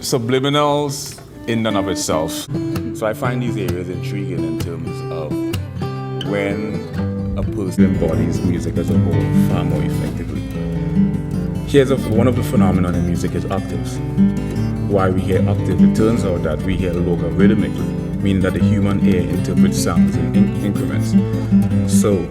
subliminals in and of itself. So I find these areas intriguing in terms of when a person embodies music as a whole far more effectively. Here's one of the phenomena in music is octaves. Why we hear octave, it turns out that we hear logarithmically, meaning that the human ear interprets sounds in increments. So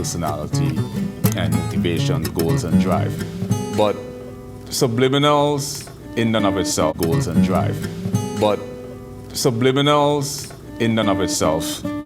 personality and motivation, goals and drive. But subliminals in and of itself, goals and drive. But subliminals in and of itself